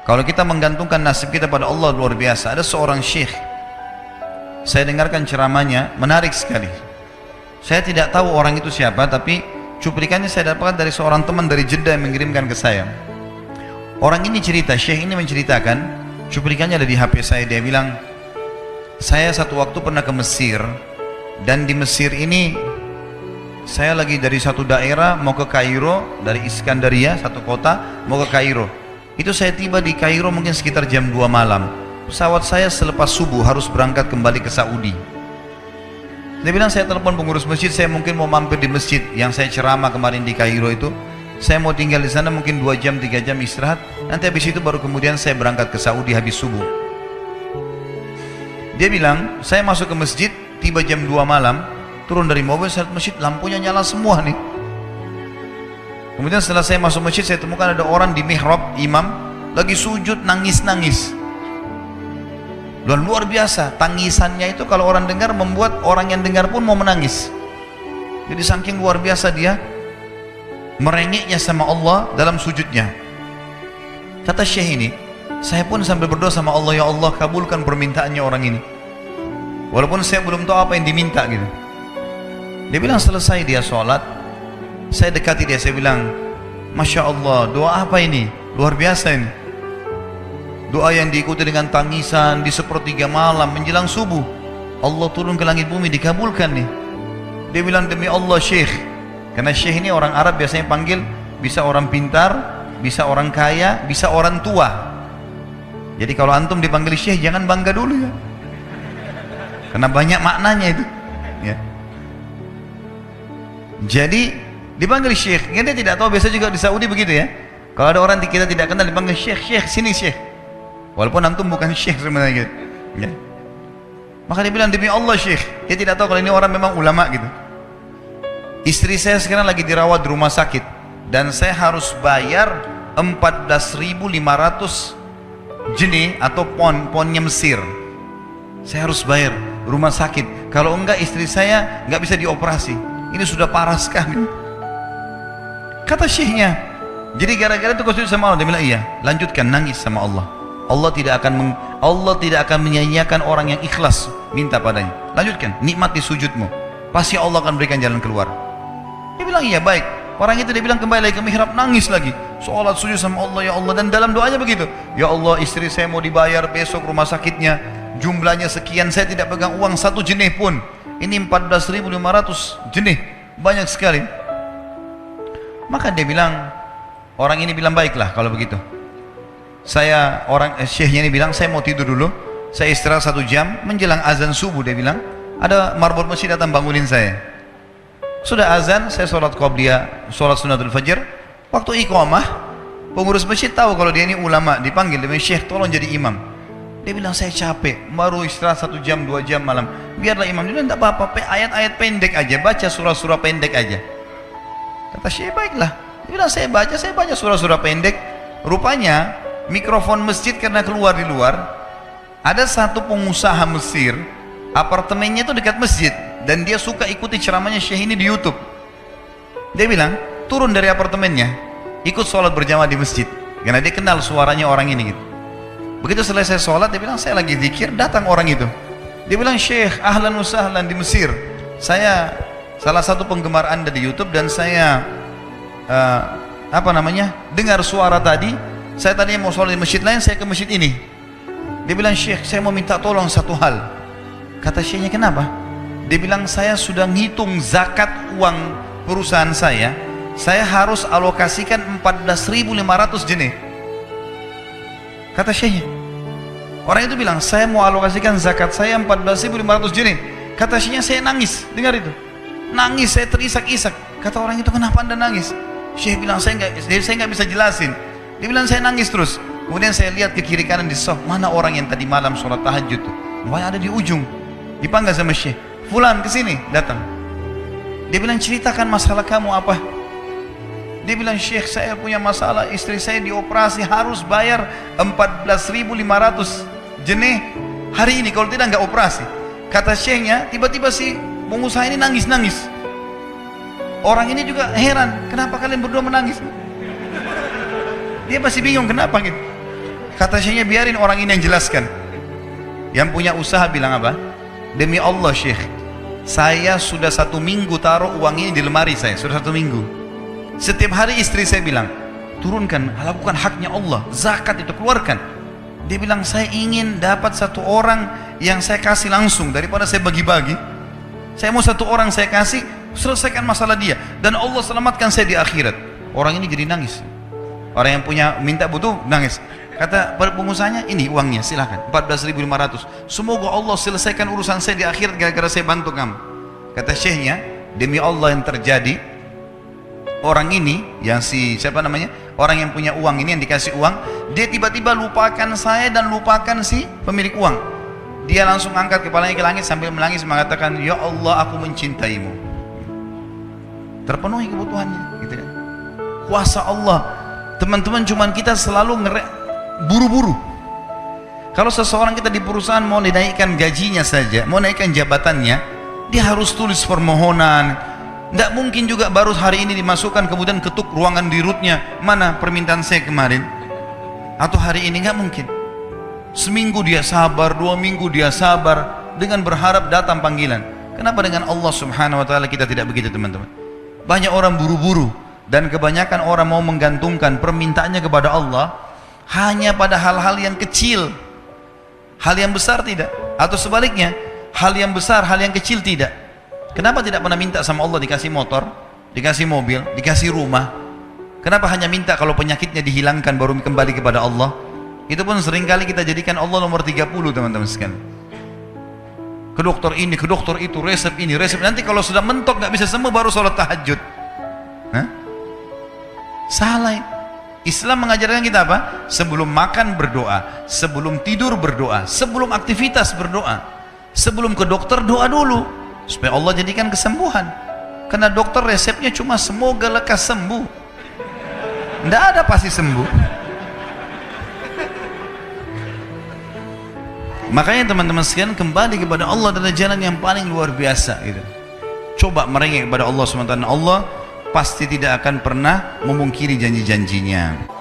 Kalau kita menggantungkan nasib kita pada Allah luar biasa. Ada seorang syekh, saya dengarkan ceramahnya, menarik sekali. Saya tidak tahu orang itu siapa, tapi cuplikannya saya dapatkan dari seorang teman dari Jeddah yang mengirimkan ke saya. Orang ini cerita, syekh ini menceritakan, cuplikannya ada di HP saya. Dia bilang, saya satu waktu pernah ke Mesir, dan di Mesir ini saya lagi dari satu daerah mau ke Kairo, dari Iskandaria, satu kota, mau ke Kairo. Itu saya tiba di Kairo mungkin sekitar jam 2 malam. Pesawat saya selepas subuh harus berangkat kembali ke Saudi. Dia bilang, saya telepon pengurus masjid, saya mungkin mau mampir di masjid yang saya ceramah kemarin di Kairo itu. Saya mau tinggal di sana mungkin 2 jam, 3 jam istirahat. Nanti habis itu baru kemudian saya berangkat ke Saudi habis subuh. Dia bilang, saya masuk ke masjid, tiba jam 2 malam, turun dari mobil, saya lihat masjid, lampunya nyala semua nih. Kemudian setelah saya masuk masjid, saya temukan ada orang di mihrab, imam, lagi sujud, nangis-nangis. Dan luar biasa, tangisannya itu kalau orang dengar membuat orang yang dengar pun mau menangis. Jadi saking luar biasa dia merengeknya sama Allah dalam sujudnya. Kata syekh ini, saya pun sambil berdoa sama Allah, ya Allah kabulkan permintaannya orang ini. Walaupun saya belum tahu apa yang diminta gitu. Dia bilang selesai dia sholat, saya dekati dia, saya bilang, Masya Allah, doa apa ini? Luar biasa ini. Doa yang diikuti dengan tangisan di sepertiga malam menjelang subuh. Allah turun ke langit bumi, dikabulkan nih. Dia bilang, demi Allah syekh. Karena syekh ini orang Arab biasanya panggil, bisa orang pintar, bisa orang kaya, bisa orang tua. Jadi kalau antum dipanggil syekh, jangan bangga dulu ya. Karena banyak maknanya itu ya. Jadi dipanggil syekh, dia tidak tahu, biasa juga di Saudi begitu ya. Kalau ada orang kita tidak kenal dipanggil syekh, syekh sini syekh. Walaupun antum bukan syekh sebenarnya gitu. Ya. Maka dia bilang, demi Allah syekh. Dia tidak tahu kalau ini orang memang ulama gitu. Istri saya sekarang lagi dirawat di rumah sakit dan saya harus bayar 14.500 jenih atau ponnya Mesir. Saya harus bayar rumah sakit. Kalau enggak istri saya enggak bisa dioperasi. Ini sudah parah sekali. Kata syekhnya, jadi gara-gara itu kau sujud sama Allah. Dia bilang, iya, lanjutkan nangis sama Allah. Allah tidak akan menyanyiakan orang yang ikhlas minta padanya. Lanjutkan, nikmati sujudmu, pasti Allah akan berikan jalan keluar. Dia bilang, iya baik. Orang itu dia bilang kembali lagi ke mihrab, nangis lagi, sholat sujud sama Allah, ya Allah. Dan dalam doanya begitu, ya Allah istri saya mau dibayar besok rumah sakitnya, jumlahnya sekian, saya tidak pegang uang 1 jenih pun. Ini 14.500 jenih, banyak sekali. Maka dia bilang, orang ini bilang, baiklah kalau begitu. Syekhnya ini bilang, saya mau tidur dulu, saya istirahat 1 jam, menjelang azan subuh dia bilang, ada marbot masjid datang bangunin saya. Sudah azan, saya sholat qobliyah, sholat sunnatul fajr. Waktu iqamah, pengurus masjid tahu kalau dia ini ulama, dipanggil, dia bilang, syekh tolong jadi imam. Dia bilang, saya capek, baru istirahat 1 jam, 2 jam malam, biarlah imam. Dia bilang, tidak apa-apa, ayat-ayat pendek aja, baca surah-surah pendek aja. Kata syekh, baiklah. Dia bilang, saya baca surah-surah pendek. Rupanya mikrofon masjid karena keluar di luar, ada satu pengusaha Mesir, apartemennya itu dekat masjid, dan dia suka ikuti ceramahnya syekh ini di YouTube. Dia bilang, turun dari apartemennya, ikut sholat berjamaah di masjid, karena dia kenal suaranya orang ini gitu. Begitu selesai sholat, dia bilang, saya lagi zikir, datang orang itu. Dia bilang, syekh, ahlan wa sahlan di Mesir, saya salah satu penggemar anda di YouTube, dan saya dengar suara tadi. Saya tadi mau sholat di masjid lain, saya ke masjid ini. Dia bilang, syekh, saya mau minta tolong satu hal. Kata syekhnya, kenapa? Dia bilang, saya sudah ngitung zakat uang perusahaan saya harus alokasikan 14.500 jenih. Kata syekhnya. Orang itu bilang, saya mau alokasikan zakat saya 14.500 jenih. Kata syekhnya, saya nangis, dengar itu. Nangis, saya terisak-isak. Kata orang itu, kenapa anda nangis? Syekh bilang, saya nggak bisa jelasin. Dia bilang, saya nangis terus. Kemudian saya lihat ke kiri kanan di sof, mana orang yang tadi malam sholat tahajud tuh? Wah, ada di ujung. Dipanggil sama syekh, fulan kesini, datang. Dia bilang, ceritakan masalah kamu apa? Dia bilang, syekh, saya punya masalah, istri saya dioperasi, harus bayar 14.500 jenih hari ini, kalau tidak nggak operasi. Kata syekhnya, tiba-tiba si pengusaha ini nangis-nangis. Orang ini juga heran, kenapa kalian berdua menangis? Dia masih bingung kenapa gitu. Kata syekhnya, biarin orang ini yang jelaskan. Yang punya usaha bilang apa? Demi Allah syekh, saya sudah 1 minggu taruh uang ini di lemari saya, sudah 1 minggu. Setiap hari istri saya bilang, turunkan, lakukan haknya Allah, zakat itu keluarkan. Dia bilang, saya ingin dapat 1 orang yang saya kasih langsung daripada saya bagi-bagi. Saya mau 1 orang saya kasih, selesaikan masalah dia, dan Allah selamatkan saya di akhirat. Orang ini jadi nangis. Orang yang punya minta butuh nangis. Kata pengusahanya, ini uangnya silahkan, 14.500. Semoga Allah selesaikan urusan saya di akhirat gara-gara saya bantu kamu. Kata syekhnya, demi Allah yang terjadi, orang ini yang siapa namanya, orang yang punya uang ini, yang dikasih uang, dia tiba-tiba lupakan saya dan lupakan si pemilik uang. Dia langsung angkat kepalanya ke langit sambil menangis mengatakan, ya Allah, aku mencintaimu. Terpenuhi kebutuhannya, gitu kan. Kuasa Allah. Teman-teman, cuman kita selalu buru-buru. Kalau seseorang kita di perusahaan mau dinaikkan gajinya saja, mau naikkan jabatannya, dia harus tulis permohonan. Tidak mungkin juga baru hari ini dimasukkan kemudian ketuk ruangan di rootnya, mana permintaan saya kemarin, atau hari ini, nggak mungkin. Seminggu dia sabar, 2 minggu dia sabar, dengan berharap datang panggilan. Kenapa dengan Allah subhanahu wa ta'ala kita tidak begitu, teman-teman? Banyak orang buru-buru, dan kebanyakan orang mau menggantungkan permintaannya kepada Allah hanya pada hal-hal yang kecil, hal yang besar tidak, atau sebaliknya, hal yang besar, hal yang kecil tidak. Kenapa tidak pernah minta sama Allah dikasih motor, dikasih mobil, dikasih rumah? Kenapa hanya minta kalau penyakitnya dihilangkan baru kembali kepada Allah? Itu pun seringkali kita jadikan Allah nomor 30, teman-teman sekalian. Ke dokter ini, ke dokter itu, resep ini, resep. Nanti kalau sudah mentok nggak bisa sembuh baru sholat tahajud. Hah? Salah. Islam mengajarkan kita apa? Sebelum makan berdoa, sebelum tidur berdoa, sebelum aktivitas berdoa, sebelum ke dokter doa dulu supaya Allah jadikan kesembuhan. Karena dokter resepnya cuma semoga lekas sembuh, tidak ada pasti sembuh. Makanya teman-teman sekalian, kembali kepada Allah adalah jalan yang paling luar biasa. Gitu. Coba merengek kepada Allah SWT. Allah pasti tidak akan pernah memungkiri janji-janjinya.